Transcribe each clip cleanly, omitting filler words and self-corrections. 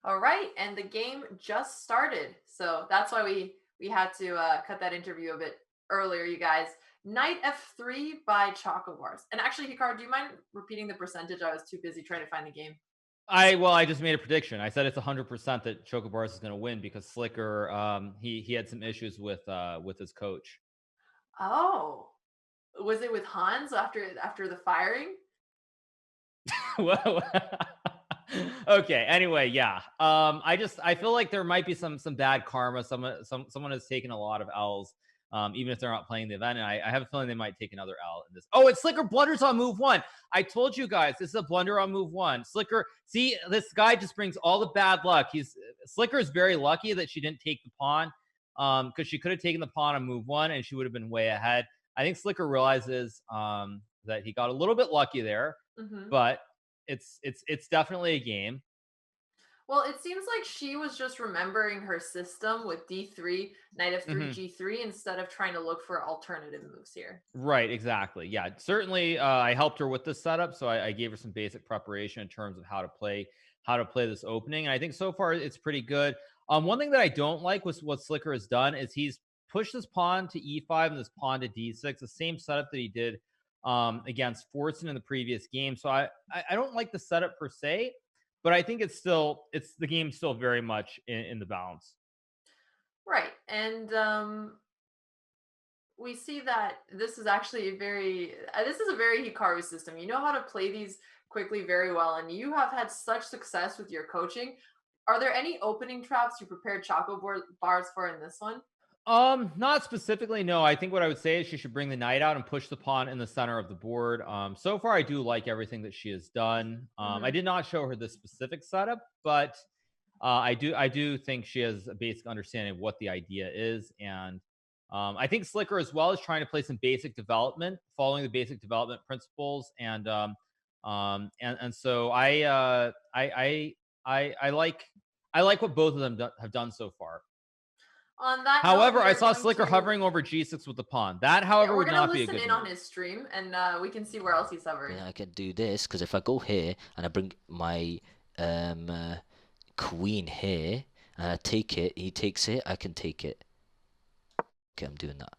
All right, and the game just started, so that's why we had to cut that interview a bit earlier, you guys. Knight F3 by Chocobars. And actually, Hikaru, do you mind repeating the percentage? I was too busy trying to find the game. I just made a prediction. I said it's 100% that Chocobars is going to win because Slicker he had some issues with his coach. Oh, was it with Hans after the firing? Whoa. Okay. Anyway, yeah. I feel like there might be some bad karma. Someone has taken a lot of L's, even if they're not playing the event. And I have a feeling they might take another L in this. Oh, it's Slicker blunders on move one. I told you guys this is a blunder on move one. Slicker, see, this guy just brings all the bad luck. Slicker is very lucky that she didn't take the pawn. Because she could have taken the pawn on move one and she would have been way ahead. I think Slicker realizes that he got a little bit lucky there, Hmm. but it's definitely a game. Well, it seems like she was just remembering her system with D3, Knight F3, Mhm. G3 instead of trying to look for alternative moves here. Right, exactly. Yeah, certainly. I helped her with this setup, so I gave her some basic preparation in terms of how to play this opening. And I think so far it's pretty good. One thing that I don't like was what Slicker has done is he's pushed this pawn to E5 and this pawn to D6, the same setup that he did against Fortson in the previous game. So I don't like the setup per se, but I think it's the game still very much in the balance. Right. And we see that this is actually a very this is a very Hikaru system. You know how to play these quickly very well, and you have had such success with your coaching. Are there any opening traps you prepared bars for in this one? Not specifically. No, I think what I would say is she should bring the knight out and push the pawn in the center of the board. So far I do like everything that she has done. I Hmm. did not show her this specific setup, but I do think she has a basic understanding of what the idea is, and I think Slicker as well is trying to play some basic development, following the basic development principles, and so I like what both of them have done so far. On that note, However, we I are saw going Slicker to hovering over G6 with the pawn. That, yeah, however, we're would gonna not be a listen good in on move. his stream, and we can see where else he's hovering. Then I can do this because if I go here and I bring my um, uh, queen here and I take it, he takes it, I can take it. Okay, I'm doing that.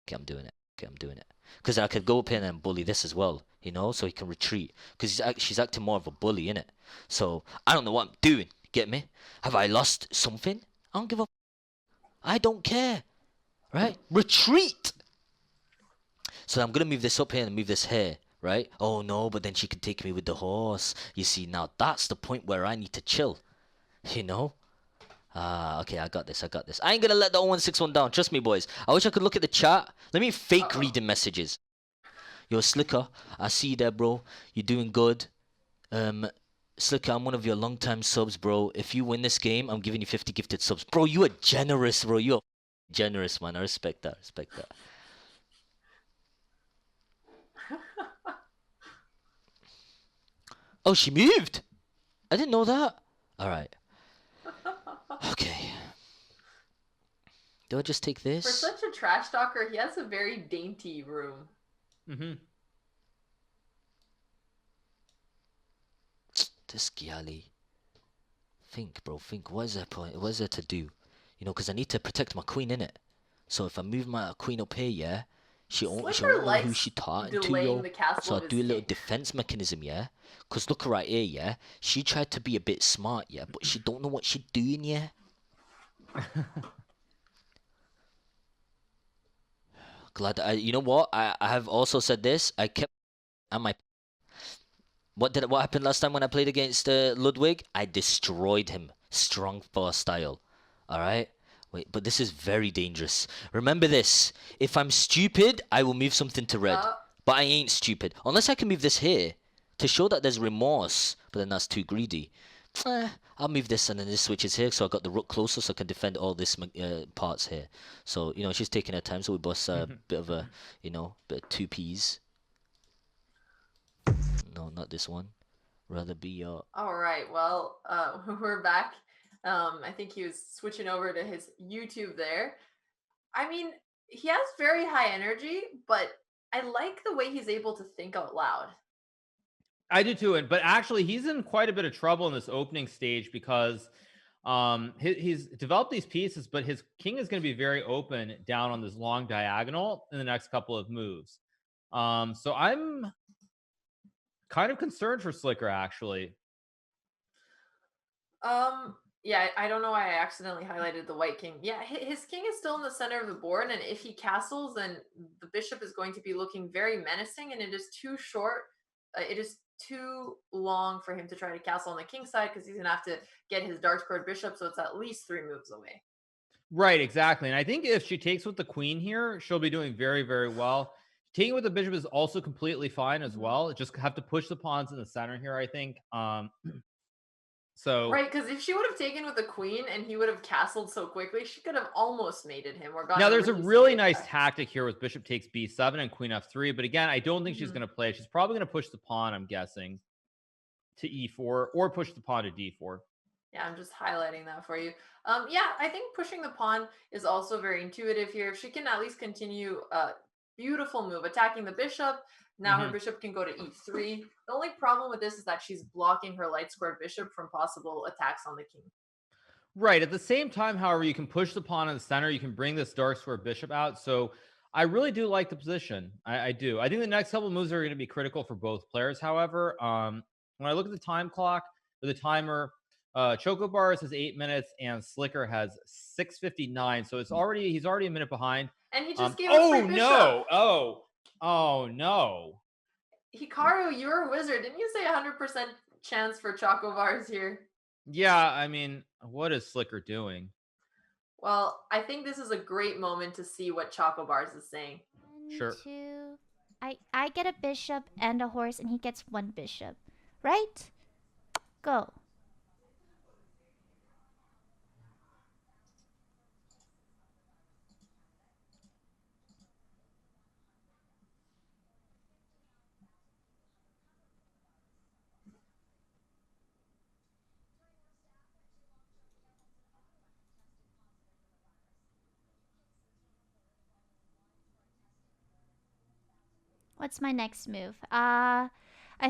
Okay, I'm doing it. Okay, I'm doing it. Because I could go up here and bully this as well, you know, so he can retreat. Because she's acting more of a bully, innit? So I don't know what I'm doing. Get me? Have I lost something? I don't give a. I don't care. Right? Retreat. So I'm gonna move this up here and move this here, right? Oh no, but then she could take me with the horse. You see, now that's the point where I need to chill. You know? Okay, I got this, I got this. I ain't gonna let the 0161 down, trust me, boys. I wish I could look at the chat. Let me fake Uh-oh. reading messages. Yo, Slicker, I see you there, bro. You're doing good. Um, Slicker, I'm one of your long-time subs, bro. If you win this game, I'm giving you 50 gifted subs. Bro, you are generous, bro. You're generous, man. I respect that, respect that. Oh, she moved! I didn't know that. Alright. Okay. Do I just take For this? such a trash talker, he has a very dainty room. Hmm. This Gyali. Think, bro, think. What is there point? What is there to do? You know, because I need to protect my queen, innit? So if I move my queen up here, yeah, she Slicker won't know who likes she talking to, delaying yo. the castle So I of his do a little king. defense mechanism, yeah. Cause look right here, yeah. She tried to be a bit smart, yeah, but she don't know what she doing, yeah. Glad you know what? I have also said this. I kept on my. What happened last time when I played against Ludwig? I destroyed him, strong force style. All right. Wait, but this is very dangerous. Remember this. If I'm stupid, I will move something to red. Uh, But I ain't stupid. Unless I can move this here to show that there's remorse. But then that's too greedy. I'll move this and then this switches here. So I got the rook closer so I can defend all this parts here. So, you know, she's taking her time. So we bust a bit of a, you know, bit of two peas. No, not this one. Rather be your. all right. Well, we're back. I think he was switching over to his YouTube there. I mean, he has very high energy, but I like the way he's able to think out loud. I do too, but actually, he's in quite a bit of trouble in this opening stage because He's developed these pieces, but his king is going to be very open down on this long diagonal in the next couple of moves. So I'm kind of concerned for Slicker, actually. Yeah, I don't know why I accidentally highlighted the white king. Yeah, his king is still in the center of the board, and if he castles, then the bishop is going to be looking very menacing, and it is too short. It is too long for him to try to castle on the king side because he's gonna have to get his dark squared bishop, so it's at least 3 moves away. Right, exactly. And I think if she takes with the queen here, she'll be doing very, very well. Taking with the bishop is also completely fine as well. Just have to push the pawns in the center here, I think. So Right, because if she would have taken with the queen and he would have castled so quickly, she could have almost mated him or gotten now there's a really really speedy nice attack. tactic here with bishop takes b7 and queen f3. But again, I don't think she's going to play. She's probably going to push the pawn, I'm guessing, to e4 or push the pawn to d4. Yeah, I'm just highlighting that for you. Yeah, I think pushing the pawn is also very intuitive here. If she can at least continue a beautiful move, attacking the bishop, now her bishop can go to e3. The only problem with this is that she's blocking her light squared bishop from possible attacks on the king. Right. At the same time, however, you can push the pawn in the center. You can bring this dark square bishop out. So I really do like the position. I do. I think the next couple of moves are going to be critical for both players. However, when I look at the time clock or the timer, Choco Bars has 8 minutes and Slicker has 6:59. So he's already a minute behind. And he just gave a free bishop. No! Oh no! Hikaru, you're a wizard. Didn't you say 100% chance for Choco Bars here? Yeah, I mean, what is Slicker doing? Well, I think this is a great moment to see what Choco Bars is saying. Sure. 2. I get a bishop and a horse, and he gets 1 bishop. Right? Go. What's my next move? I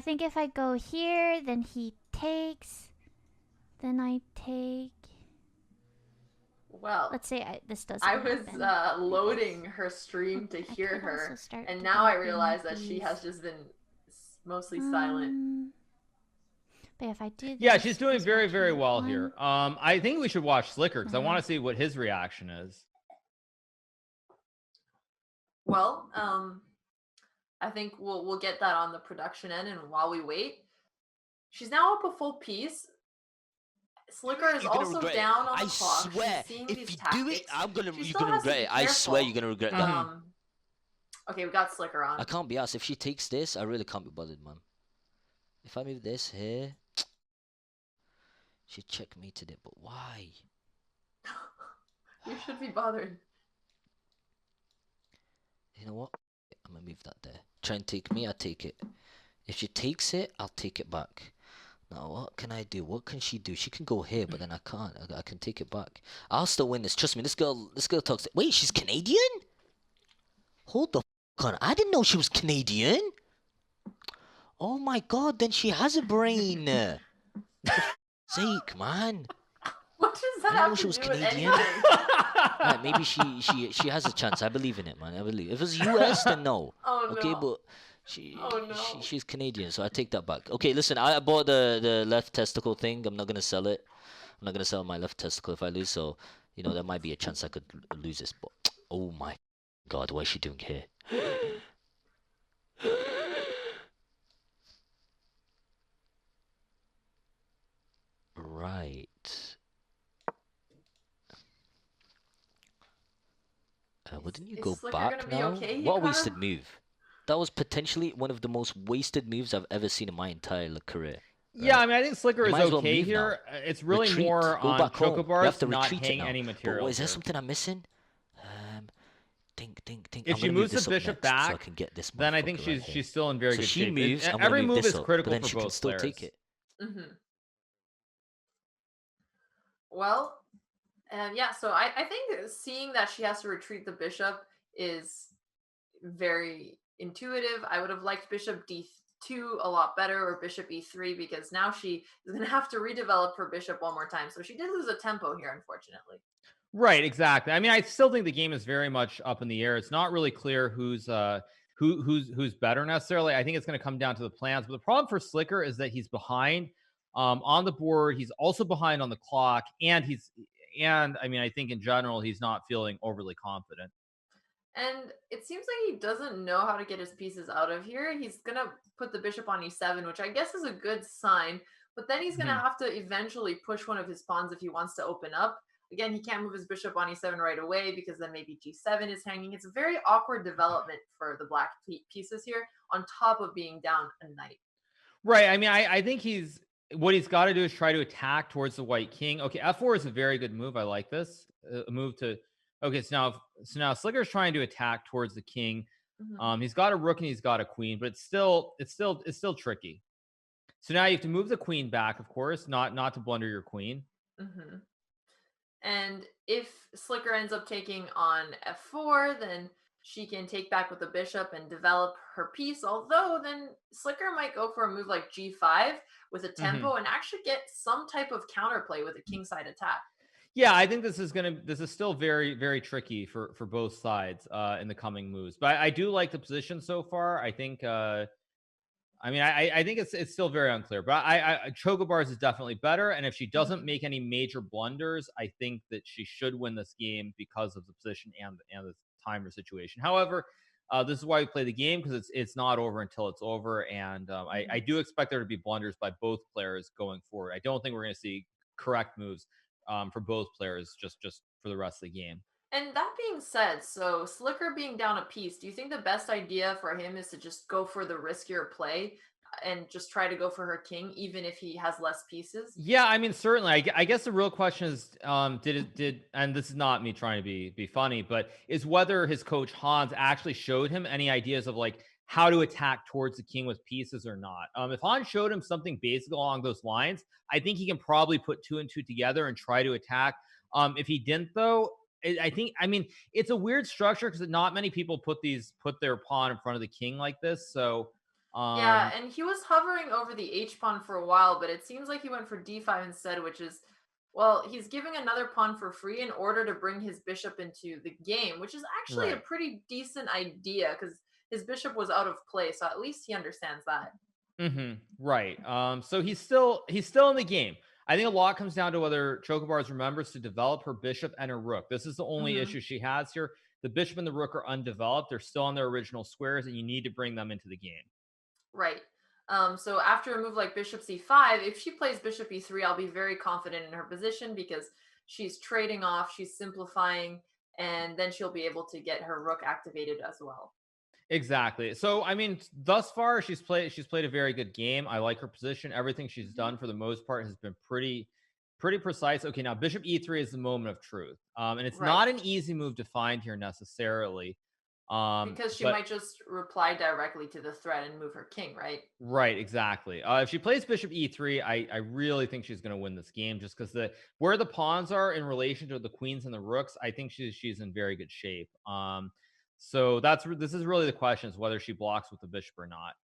think if I go here, then he takes. Then I take. Well, let's say this doesn't I was happen. loading her stream to hear could her, also start and now I developing realize that she these. has just been mostly silent. But if I do this, yeah, she's doing he's very, watching very that well one. here. I think we should watch Slicker because I want Mhm. to see what his reaction is. Well, I think we'll get that on the production end, and while we wait, she's now up a full piece. Slicker is You're gonna also regret it. down on I the clock. swear, She's seeing if these you tactics. do it, She you're still gonna has to regret be it. I swear careful. you're gonna regret that. Okay, we got Slicker on. I can't be asked. If she takes this, I really can't be bothered, man. If I move this here, she checkmated it, but why? You should be bothered. You know what? I'm gonna move that there. Try and take me, I take it. If she takes it, I'll take it back. Now, what can I do? What can she do? She can go here, but then I can't. I can take it back. I'll still win this. Trust me, this girl talks. Wait, she's Canadian? Hold the f on. I didn't know she was Canadian. Oh my god, then she has a brain. Sake, man. What does that I didn't know have she to was do with Canadian. anything? Right, maybe she has a chance. I believe in it, man. I believe. If it was US, then no. Oh Okay, no. but Oh no. she's Canadian, so I take that back. Okay, listen, I bought the left testicle thing. I'm not gonna sell it. I'm not gonna sell my left testicle if I lose. So you know there might be a chance I could lose this. But oh my god, what is she doing here? Right. Wouldn't you Is go Slicker back gonna be now? okay, What a Hikaru? wasted move. That was potentially one of the most wasted moves I've ever seen in my entire career. Yeah, Right. I mean, I think Slicker You is might as well okay move now. here. It's really Retreat. more Go on back home. Choco You Bars have to not retreat it hang now. any But material. what, is there here. something I'm missing? Think. If I'm she gonna moves move this the bishop up next so I back, can get this then I think motherfucker right here. she's still in very So good she shape. moves. I'm Every gonna move move this is up, critical but then for she can both still players. take it. Well, yeah, so I think seeing that she has to retreat the bishop is very intuitive. I would have liked bishop e2 a lot better, or bishop e3, because now she is going to have to redevelop her bishop one more time. So she did lose a tempo here, unfortunately. Right, exactly. I mean, I still think the game is very much up in the air. It's not really clear who's who's better necessarily. I think it's going to come down to the plans. But the problem for Slicker is that he's behind on the board. He's also behind on the clock, and I mean, I think in general he's not feeling overly confident. And it seems like he doesn't know how to get his pieces out of here. He's going to put the bishop on e7, which I guess is a good sign. But then he's going to Mhm. have to eventually push one of his pawns if he wants to open up. Again, he can't move his bishop on e7 right away because then maybe g7 is hanging. It's a very awkward development for the black pieces here, on top of being down a knight. Right. I mean, I think what he's got to do is try to attack towards the white king. Okay, f4 is a very good move. I like this move to. Okay, so now Slicker's trying to attack towards the king. Mhm. He's got a rook and he's got a queen, but it's still tricky. So now you have to move the queen back, of course, not to blunder your queen. Mm-hmm. And if Slicker ends up taking on f4, then she can take back with the bishop and develop her piece. Although then Slicker might go for a move like g5 with a tempo and actually get some type of counterplay with a kingside attack. Yeah, I think this is still very, very tricky for both sides in the coming moves. But I do like the position so far. I think I mean, I think it's still very unclear, but Chocobars is definitely better. And if she doesn't make any major blunders, I think that she should win this game because of the position and the timer situation. However, this is why we play the game, because it's not over until it's over, and I do expect there to be blunders by both players going forward. I don't think we're going to see correct moves for both players just for the rest of the game. And that being said, so Slicker being down a piece, do you think the best idea for him is to just go for the riskier play and just try to go for her king, even if he has less pieces? Yeah, I mean, certainly. I guess the real question is, and this is not me trying to be funny, but is whether his coach Hans actually showed him any ideas of like how to attack towards the king with pieces or not. If Hans showed him something basic along those lines, I think he can probably put two and two together and try to attack. If he didn't, though, I mean, it's a weird structure because not many people put their pawn in front of the king like this. So, Yeah, and he was hovering over the h pawn for a while, but it seems like he went for d5 instead, which is, well, he's giving another pawn for free in order to bring his bishop into the game, which is actually a right. pretty decent idea because his bishop was out of play, so at least he understands that. Right. So he's still in the game. I think a lot comes down to whether Chocobars remembers to develop her bishop and her rook. This is the only Hmm. issue she has here. The bishop and the rook are undeveloped. They're still on their original squares, and you need to bring them into the game. Right. So after a move like bishop c5, if she plays bishop e3, I'll be very confident in her position because she's trading off, she's simplifying, and then she'll be able to get her rook activated as well. Exactly. So I mean, thus far she's played a very good game. I like her position. Everything she's Mhm. done for the most part has been pretty precise. Okay, now bishop e3 is the moment of truth. And it's Right. not an easy move to find here necessarily. Because she But might just reply directly to the threat and move her king, right? right, exactly. If she plays bishop e3, I really think she's going to win this game just because where the pawns are in relation to the queens and the rooks, I think she's in very good shape. So this is really the question, is whether she blocks with the bishop or not.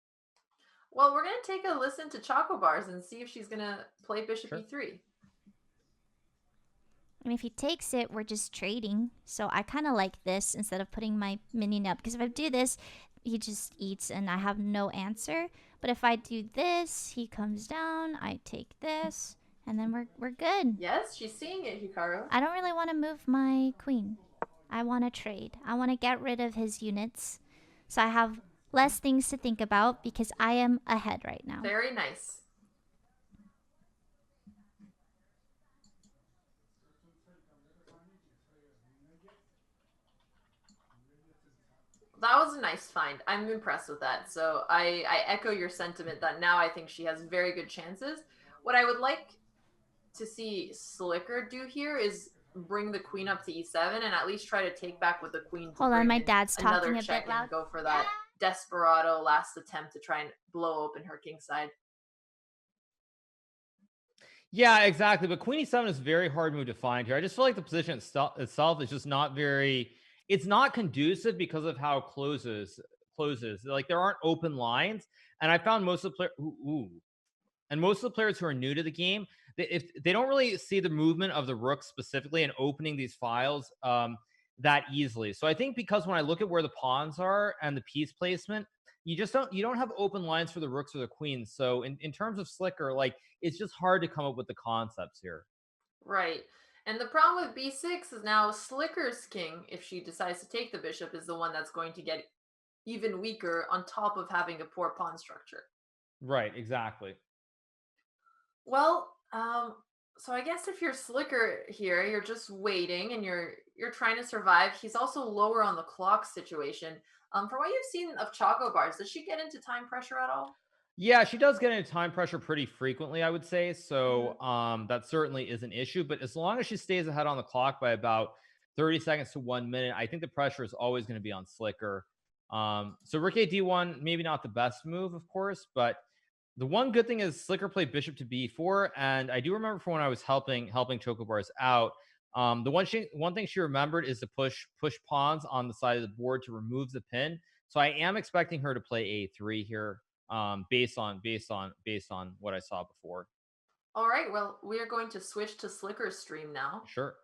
Well, we're going to take a listen to Choco Bars and see if she's going to play bishop Sure. e3. And if he takes it, we're just trading. So I kind of like this instead of putting my minion up. Because if I do this, he just eats and I have no answer. But if I do this, he comes down, I take this, and then we're good. Yes, she's seeing it, Hikaru. I don't really want to move my queen. I want to trade. I want to get rid of his units. So I have less things to think about because I am ahead right now. Very nice. That was a nice find. I'm impressed with that. So I echo your sentiment that now I think she has very good chances. What I would like to see Slicker do here is bring the queen up to e7 and at least try to take back with the queen. Hold on, bring my in dad's another talking a check bit loud. and go for that desperado last attempt to try and blow open her king side. Yeah, exactly. But queen e7 is a very hard move to find here. I just feel like the position itself is just not very. It's not conducive because of how closes. Like there aren't open lines, and I found most of the and most of the players who are new to the game, if they don't really see the movement of the rook specifically and opening these files that easily. So I think because when I look at where the pawns are and the piece placement, you don't have open lines for the rooks or the queens. So in terms of Slicker, like it's just hard to come up with the concepts here. Right. And the problem with b6 is now Slicker's king, if she decides to take the bishop, is the one that's going to get even weaker on top of having a poor pawn structure. Right, exactly. Well, so I guess if you're Slicker here, you're just waiting and you're trying to survive. He's also lower on the clock situation. From what you've seen of Choco Bars, does she get into time pressure at all? Yeah, she does get into time pressure pretty frequently, I would say. So Mhm. that certainly is an issue. But as long as she stays ahead on the clock by about 30 seconds to 1 minute, I think the pressure is always going to be on Slicker. So Rook A D1, maybe not the best move, of course, but the one good thing is Slicker played Bishop to B4, and I do remember from when I was helping Chocobars out. One thing she remembered is to push pawns on the side of the board to remove the pin. So I am expecting her to play A3 here, based on what I saw before. All right, well, we are going to switch to Slicker's stream now. Sure.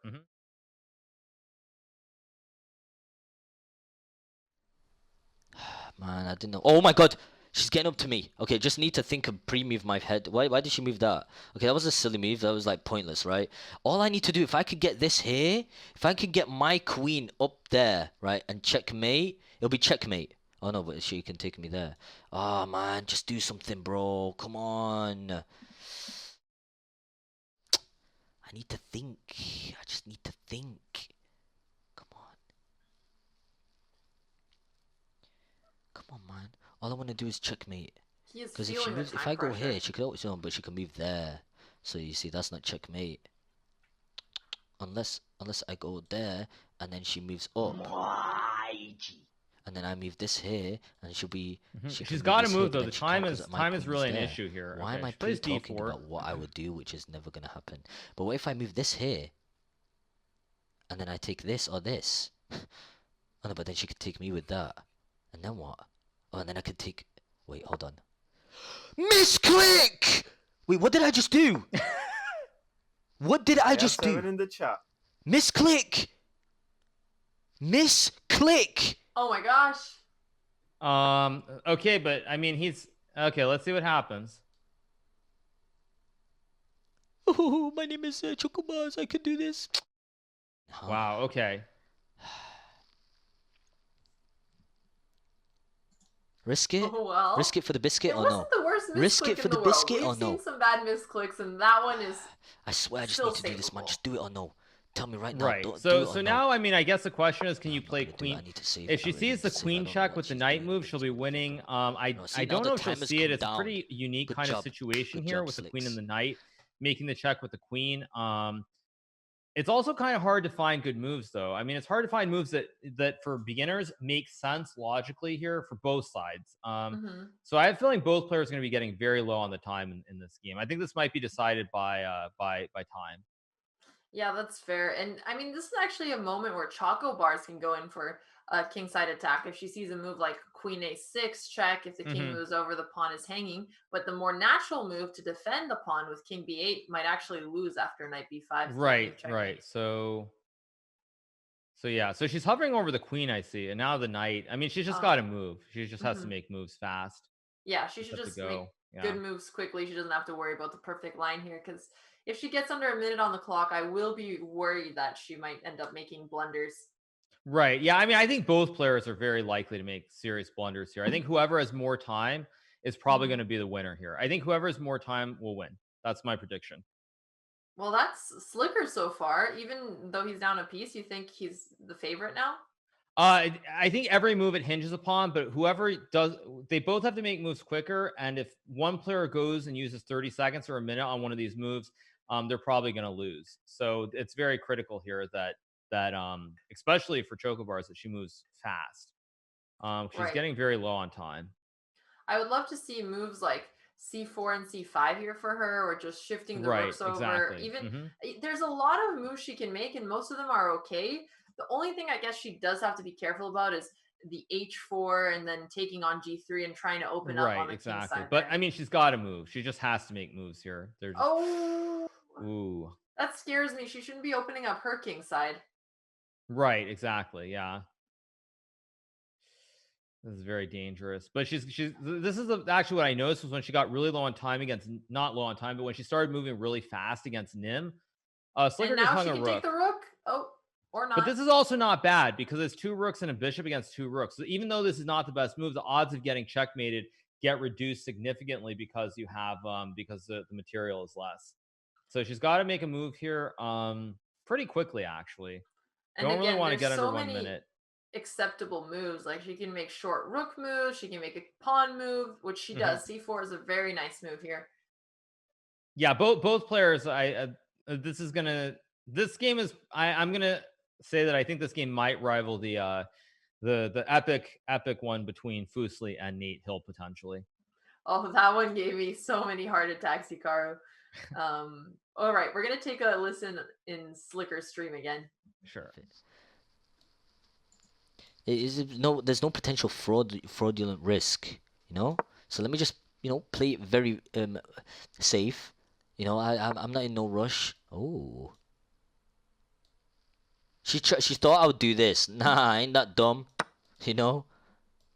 Man, I didn't know. Oh my god! She's getting up to me. Okay, just need to think of pre-move my head. Why did she move that? Okay, that was a silly move. That was like pointless, right? All I need to do, if I could get this here, if I could get my queen up there, right, and checkmate, it'll be checkmate. Oh no, but she can take me there. Oh man, just do something, bro. Come on. I need to think. I just need to think. Come on. Come on, man. All I want to do is checkmate. He is Because if she feeling the moves, if time I go pressure. here, she could always but she can move there. So you see, that's not checkmate. Unless I go there and then she moves up, and then I move this here, and she'll be. She's got to move though. The time is really an issue here. Why am I talking about what I would do, which is never gonna happen? But what if I move this here, and then I take this or this? Oh no, but then she could take me with that, and then what? Oh, and then I could take. Wait, hold on. Misclick! Wait, what did I just do? What did I just do? In the chat. Misclick! Misclick! Oh my gosh. Okay, but I mean, he's okay. Let's see what happens. Oh, my name is Chocobars. I can do this. Wow. Okay. Risk it? Oh, well. Risk it for the biscuit It or wasn't no? the worst Risk misclick it for in the the world. biscuit We've or no? seen some bad misclicks, and that one is. I swear I just still need to do this, man. savable. Just do it or no. Tell me right now. Right. Do it So or no. now, I mean, I guess the question is, can No, you I'm not play gonna do it. queen? I need to save. If she I really sees need the to save. I queen don't know check what with the she's knight doing, move, but she'll be she's winning. doing. I see, now don't the know if she'll time has see it. come It's a down. pretty unique Good kind job. of situation Good here job, with the queen Slicks. and the knight making the check with the queen. It's also kind of hard to find good moves, though. I mean, it's hard to find moves that for beginners make sense logically here for both sides. So I have a feeling both players are going to be getting very low on the time in this game. I think this might be decided by time. Yeah, that's fair. And I mean, this is actually a moment where Choco Bars can go in for a kingside attack if she sees a move like Queen A6 check. If the king moves over, the pawn is hanging. But the more natural move to defend the pawn with King B8 might actually lose after Knight B5. Right. So yeah. So she's hovering over the queen, I see, and now the knight. I mean, she's just got to move. She just has to make moves fast. Yeah, she should just make good moves quickly. She doesn't have to worry about the perfect line here, because if she gets under a minute on the clock, I will be worried that she might end up making blunders. Right. Yeah. I mean, I think both players are very likely to make serious blunders here. I think whoever has more time is probably going to be the winner here. I think whoever has more time will win. That's my prediction. Well, that's Slicker so far. Even though he's down a piece, you think he's the favorite now? I think every move it hinges upon, but whoever does, they both have to make moves quicker. And if one player goes and uses 30 seconds or a minute on one of these moves, they're probably going to lose. So it's very critical here that especially for Chocobars, that she moves fast. She's getting very low on time. I would love to see moves like C4 and C5 here for her, or just shifting the rooks over. Exactly. Even there's a lot of moves she can make, and most of them are okay. The only thing I guess she does have to be careful about is the h4 and then taking on g3 and trying to open up on Right, the king exactly. side But there. I mean, she's got to move. She just has to make moves here. They're just, Oh, ooh. that scares me. She shouldn't be opening up her king side. Right, exactly. Yeah. This is very dangerous. But this is actually what I noticed was when she got really low on time against, not low on time, but when she started moving really fast against Nim, Slicker And just now hung she a can rook. take the rook. Oh, or not. But this is also not bad because it's 2 rooks and a bishop against 2 rooks. So even though this is not the best move, the odds of getting checkmated get reduced significantly because you have because the material is less. So she's got to make a move here pretty quickly actually. And Don't really again, want to there's get under so 1 many minute. acceptable moves. Like she can make short rook moves, she can make a pawn move, which she does. c4 is a very nice move here. Yeah, both players. This game is. I'm gonna say that I think this game might rival the epic one between Fuseli and Nate Hill potentially. Oh, that one gave me so many heart attacks, Hikaru. All right, we're gonna take a listen in Slicker's stream again. Sure. There's no potential fraudulent risk, you know. So let me just, play it very safe. I'm not in no rush. Oh, she thought I would do this. Nah, I ain't that dumb, you know.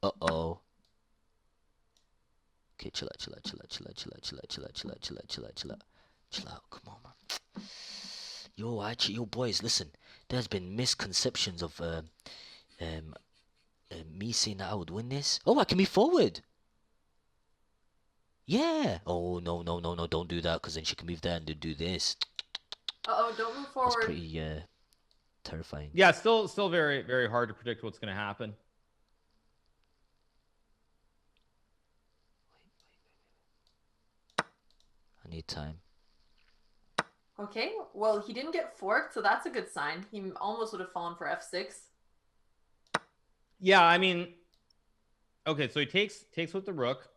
Uh-oh. Okay, chill out. Come on, man. Yo, boys, listen. There's been misconceptions of me saying that I would win this. Oh, I can be forward. Yeah. Oh, no, don't do that, because then she can move there and do this. Uh-oh, don't move forward. That's pretty terrifying. Yeah, still very, very hard to predict what's going to happen. I need time. Okay, well, he didn't get forked, so that's a good sign. He almost would have fallen for f6. Yeah, I mean, okay, so he takes with the rook.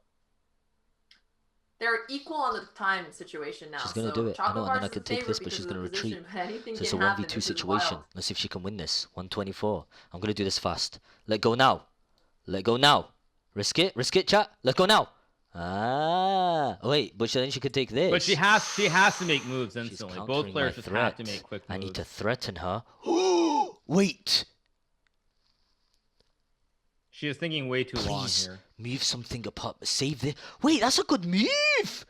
They're equal on the time situation now. She's gonna so do it. I know, and then I Chocobar's can in take favor this, but because she's of the gonna retreat. position, but anything So it's a can happen. 1v2 This is situation. wild. Let's see if she can win this. 124. I'm gonna do this fast. Let go now. Let go now. Risk it, chat. Let go now. Ah, wait, but then she could take this. But she has to make moves instantly. Both countering players my just threat. have to make quick moves. I need to threaten her. Wait. She is thinking way too long Please here. move something apart. Save this. Wait, that's a good move.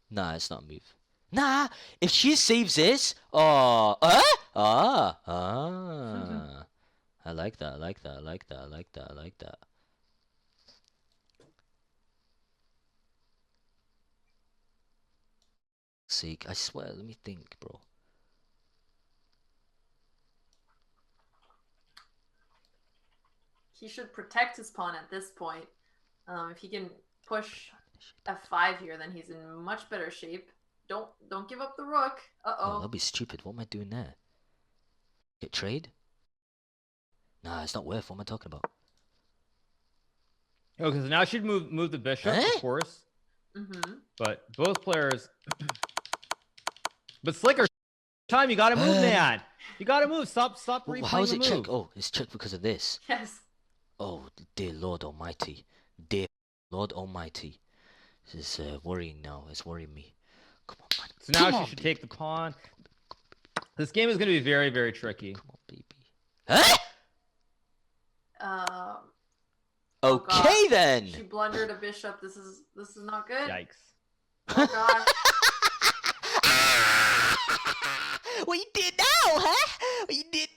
Nah, it's not a move. Nah, if she saves this, I like that. Sake, I swear, let me think, bro. He should protect his pawn at this point. If he can push f5 here, then he's in much better shape. Don't give up the rook. Oh, that'd be stupid. What am I doing there? Get trade? Nah, it's not worth. What am I talking about? Okay, so now she'd move the bishop, of course. But both players. But Slicker, time you gotta move, man. You gotta move. Stop replaying How is the it move. check? Oh, it's checked because of this. Yes. Oh, dear Lord Almighty. Dear Lord Almighty. This is worrying now. It's worrying me. Come on, man. So now she should take the pawn. This game is going to be very, very tricky. Come on, baby. Huh? Okay, then. She blundered a bishop. This is not good. Yikes. Oh gosh. What you did now, huh? What you did?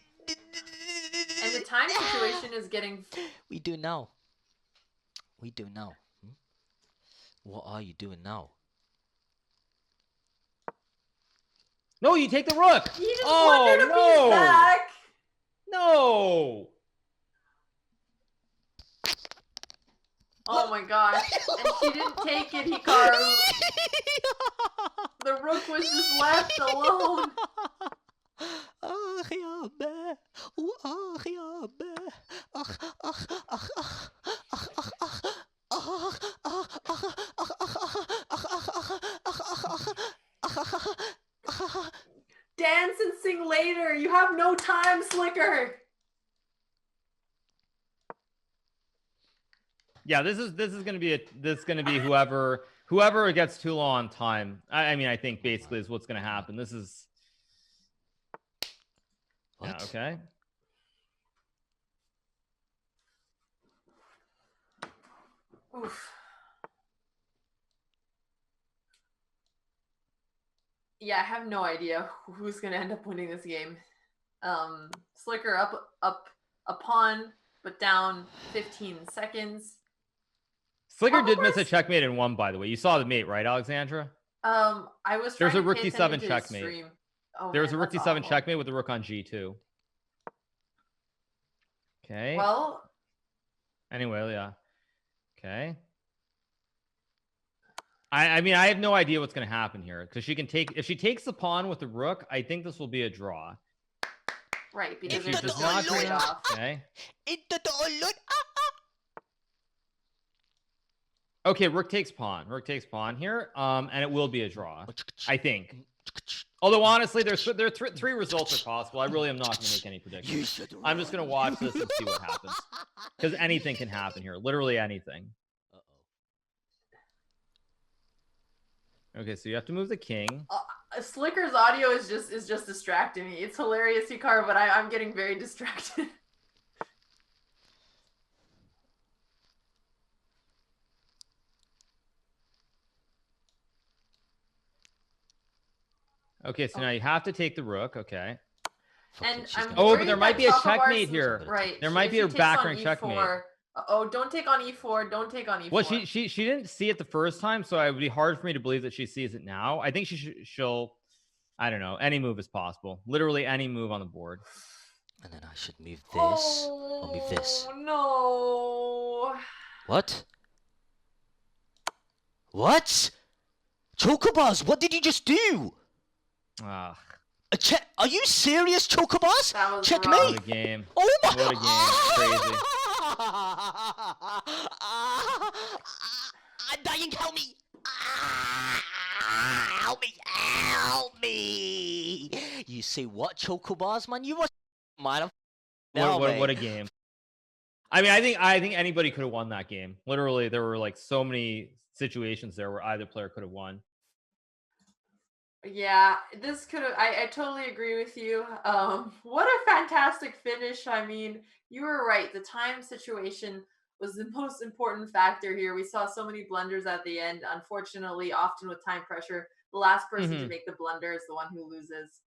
And the time situation is getting. We do now. What are you doing now? No, you take the rook. He just blundered a piece back. No. Oh my gosh. And she didn't take it, Hikaru. The rook was just left alone. Dance and sing later. You have no time, Slicker. Yeah, this is gonna be whoever gets too long on time. I mean, I think basically is what's gonna happen. This is What? yeah, okay. Oof. Yeah, I have no idea who's gonna end up winning this game. Slicker up a pawn, but down 15 seconds. Slicker did miss a Chocobars? checkmate in one, by the way. You saw the mate, right, Alexandra? I was trying There's a to rook pay attention d7 to his checkmate. stream. Oh, There was man, a rook that's d7 awful. checkmate with the rook on g2. Okay. Well, Anyway, yeah. Okay. I mean, I have no idea what's going to happen here because she can take if she takes the pawn with the rook. I think this will be a draw. right, because If she there's does a not do trade that, off. okay. Okay, rook takes pawn. Rook takes pawn here. And it will be a draw, I think. Although honestly, there are three results are possible. I really am not going to make any predictions. I'm just going to watch this and see what happens because anything can happen here. Literally anything. Okay, so you have to move the king. Slicker's audio is just distracting me. It's hilarious, Hikaru, but I'm getting very distracted. Okay, so now you have to take the rook. Okay. And I'm Oh, but worried there might that be a Chocobars- checkmate here. Right. There might be a if she takes on background E4 checkmate. Oh, don't take on E4. Don't take on E4. Well, she didn't see it the first time, so it would be hard for me to believe that she sees it now. I think she'll I don't know. Any move is possible. Literally any move on the board. And then I should move this or move this. No. What? What? Chocobars, what did you just do? Ah, Are you serious, Chocobars? That was Checkmate. rough. what a game. Oh my! What a game. Crazy. I'm dying. Help me! Help me! Help me! You say what, Chocobars, man? You must, man. What a game. I mean, I think anybody could have won that game. Literally, there were like so many situations there where either player could have won. Yeah, this could have. I totally agree with you. What a fantastic finish. I mean, you were right. The time situation was the most important factor here. We saw so many blunders at the end. Unfortunately, often with time pressure, the last person to make the blunder is the one who loses.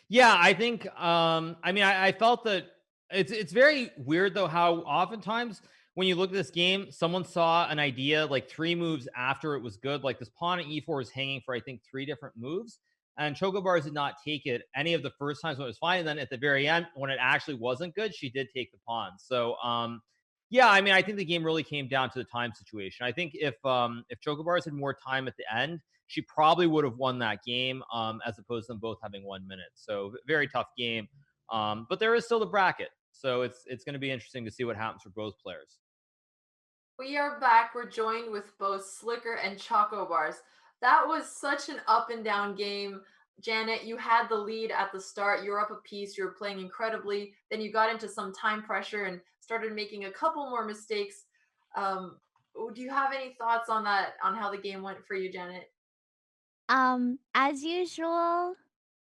Yeah, I think I mean I felt that it's very weird though how oftentimes when you look at this game, someone saw an idea like 3 moves after it was good. Like this pawn at e4 was hanging for I think 3 different moves, and Chocobars did not take it any of the first times when it was fine. And then at the very end, when it actually wasn't good, she did take the pawn. So yeah, I mean I think the game really came down to the time situation. I think if Chocobars had more time at the end, she probably would have won that game as opposed to them both having 1 minute. So very tough game. But there is still the bracket. So it's going to be interesting to see what happens for both players. We are back. We're joined with both Slicker and Chocobars. That was such an up and down game. Janet, you had the lead at the start. You were up a piece. You were playing incredibly. Then you got into some time pressure and started making a couple more mistakes. Do you have any thoughts on that, on how the game went for you, Janet? As usual,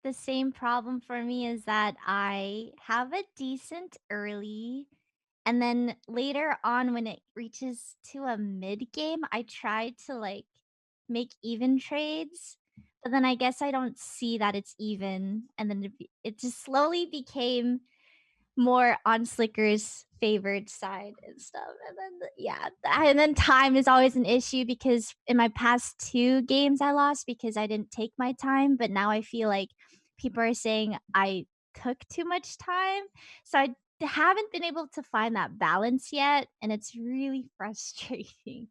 the same problem for me is that I have a decent early, and then later on when it reaches to a mid game, I try to like make even trades, but then I guess I don't see that it's even, and then it just slowly became more on Slicker's favored side and stuff. And then and then time is always an issue because in my past 2 games I lost because I didn't take my time, but now I feel like people are saying I took too much time. So I haven't been able to find that balance yet, and it's really frustrating.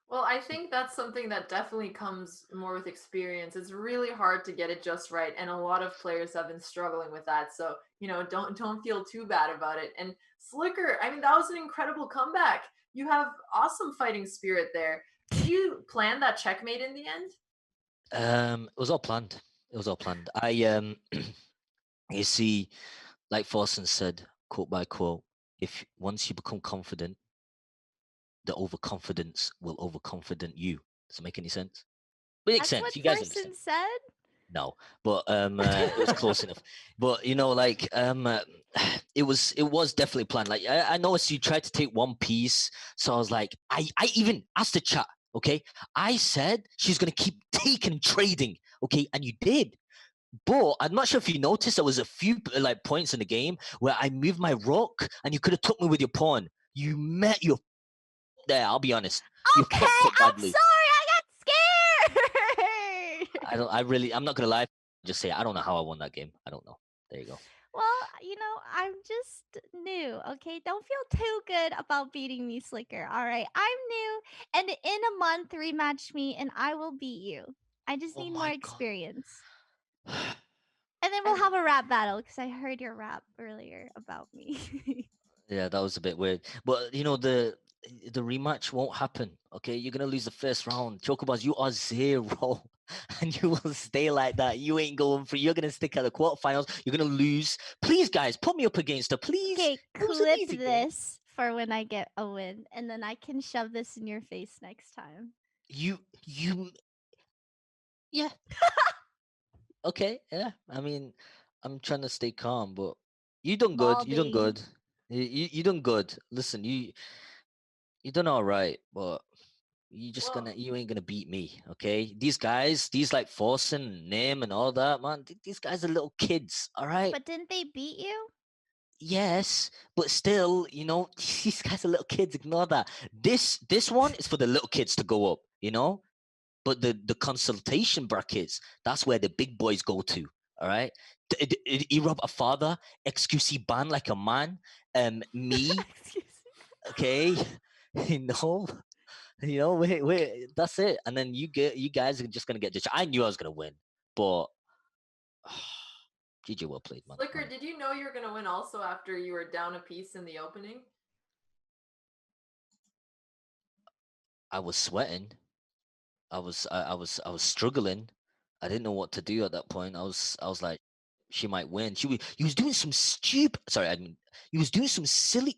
Well, I think that's something that definitely comes more with experience. It's really hard to get it just right, and a lot of players have been struggling with that. So, don't feel too bad about it. And Slicker, I mean, that was an incredible comeback. You have awesome fighting spirit there. Did you plan that checkmate in the end? It was all planned. It was all planned. You see, like Forsen said, quote by quote, if once you become confident, the overconfidence will overconfident you. Does it make any sense? Makes That's sense. what You guys person understand? said. No, but it was close enough. But it was definitely planned. Like I noticed you tried to take one piece, so I was like, I even asked the chat. Okay, I said she's gonna keep taking trading. Okay, and you did. But I'm not sure if you noticed there was a few like points in the game where I moved my rook and you could have took me with your pawn. You met your there. I'll be honest. You Okay, fucked up I'm badly. sorry. I got scared. I'm not gonna lie. Just say I don't know how I won that game. I don't know. There you go. Well, I'm just new, okay? Don't feel too good about beating me, Slicker. All right, I'm new, and in a month, rematch me, and I will beat you. I just Oh need more my experience. god. And then we'll And- have a rap battle because I heard your rap earlier about me. Yeah, that was a bit weird. But the rematch won't happen. Okay, you're gonna lose the first round. Chocobos, you are 0, and you will stay like that. You ain't going for. You're gonna stick at the quarterfinals. You're gonna lose. Please, guys, put me up against her, please. Okay, It was an clip easy game. this for when I get a win, and then I can shove this in your face next time. You, yeah. Okay, yeah. I mean, I'm trying to stay calm, but you done good. You done Baldy. good. You done good. Listen, you done all right, but Well, you ain't gonna beat me, okay? These guys, these like Forsen, Nim, and all that, man. These guys are little kids, all right? But didn't they beat you? Yes, but still, these guys are little kids. Ignore that. This one is for the little kids to go up, But the consultation brackets, that's where the big boys go to. All right. Erob a father, XQC ban like a man, me, Excuse me. okay, you know, wait, that's it. And then you guys are just gonna get ditched. I knew I was gonna win, but GG, well played, man. Slicker, did you know you were going to win also after you were down a piece in the opening? I was sweating. I was struggling. I didn't know what to do at that point. I was like, she might win. He was doing some stupid. Sorry, he was doing some silly,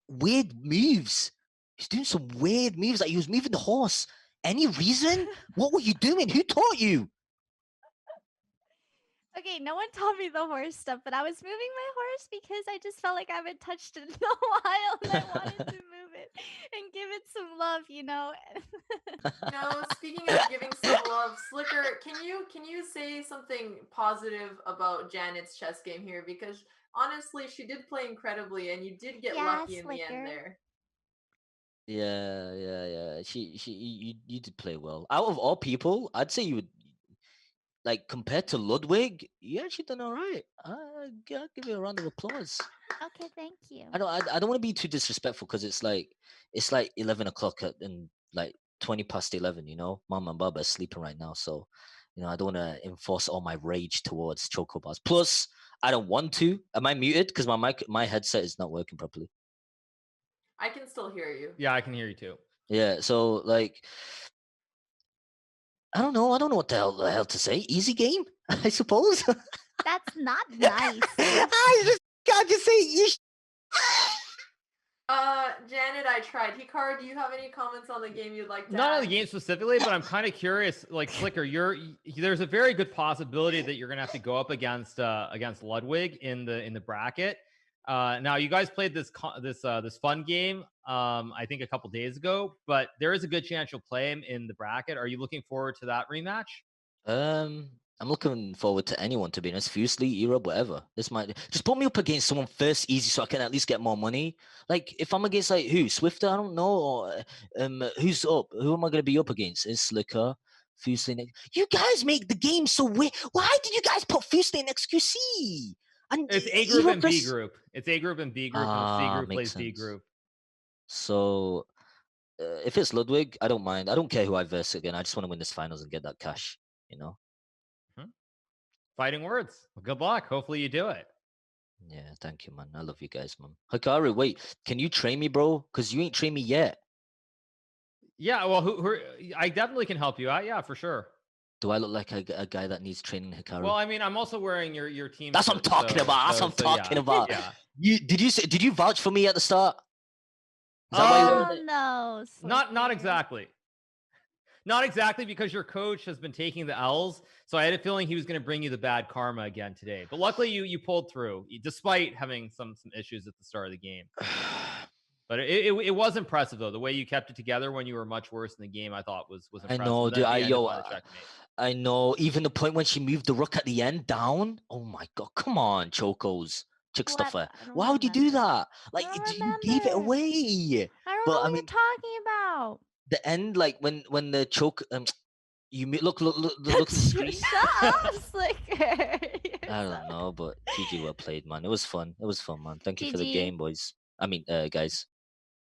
weird moves. He's doing some weird moves. Like he was moving the horse. Any reason? What were you doing? Who taught you? Okay, no one taught me the horse stuff, but I was moving my horse because I just felt like I haven't touched it in a while and I wanted to move it and give it some love, Speaking of giving some love, Slicker, can you say something positive about Janet's chess game here? Because honestly, she did play incredibly, and you did get Yeah, lucky in the Slicker. end there. Yeah. You did play well. Out of all people, I'd say you would like compared to Ludwig, you actually done all right. I'll give you a round of applause. Okay, thank you. I don't want to be too disrespectful because it's like 11 o'clock and like 20 past 11. Mom and Baba are sleeping right now, so I don't want to enforce all my rage towards Chocobars. Plus, I don't want to. Am I muted? Because my headset is not working properly. I can still hear you. Yeah, I can hear you too. Yeah, so like, I don't know what the hell to say. Easy game, I suppose. That's not nice. I can't just say. Janet, I tried. Hikaru, do you have any comments on the game you'd like to Not add? on the game specifically, but I'm kind of curious. Like Slicker, there's a very good possibility that you're gonna have to go up against Ludwig in the bracket. Now you guys played this fun game, I think a couple days ago, but there is a good chance you'll play him in the bracket. Are you looking forward to that rematch? I'm looking forward to anyone, to be honest. Fusely, Europe, whatever. This might just put me up against someone first, easy, so I can at least get more money. Like if I'm against like who, Swifter, I don't know, or who's up? Who am I gonna be up against? Is Slicker, Fusely? You guys make the game so weird. Why did you guys put Fusely in XQC? And It's A group Europe and B versus- group. It's A group and B group, and C group makes plays D sense. group. So if it's Ludwig, I don't mind. I don't care who I verse again. I just want to win this finals and get that cash. Fighting words. Well, good luck. Hopefully you do it. Yeah, thank you, man. I love you guys, man. Hikaru, wait, can you train me, bro? Because you ain't trained me yet. Yeah, well, I definitely can help you out. Yeah, for sure. Do I look like a guy that needs training, Hikaru? Well, I mean, I'm also wearing your team. That's what I'm talking about. That's what I'm talking about. Yeah. Did you vouch for me at the start? Is that why you Oh won it? no. Not Slicker. exactly. Not exactly, because your coach has been taking the L's, so I had a feeling he was going to bring you the bad karma again today. But luckily, you pulled through, despite having some issues at the start of the game. But it was impressive though. The way you kept it together when you were much worse in the game, I thought was I impressive. know, And then dude. at the end, to find the checkmate. I know. Even the point when she moved the rook at the end down. Oh my god! Come on, Chocos, chick What? stuffer. I don't Why would you do remember. that? Like I don't you gave it remember. away. I don't But know I what mean, you're talking about. the end, like when the choke, look the screen. Shut up, Slicker. I don't know, but GG, well played, man. It was fun. It was fun, man. Thank you for the GG. game, boys. I mean, guys.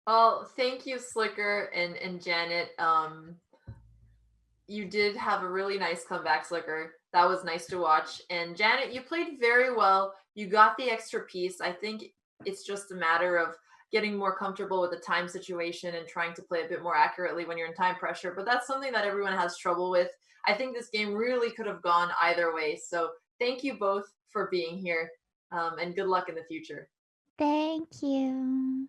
Well, thank you, Slicker and Janet. You did have a really nice comeback, Slicker. That was nice to watch. And Janet, you played very well. You got the extra piece. I think it's just a matter of getting more comfortable with the time situation and trying to play a bit more accurately when you're in time pressure. But that's something that everyone has trouble with. I think this game really could have gone either way. So thank you both for being here, and good luck in the future. Thank you.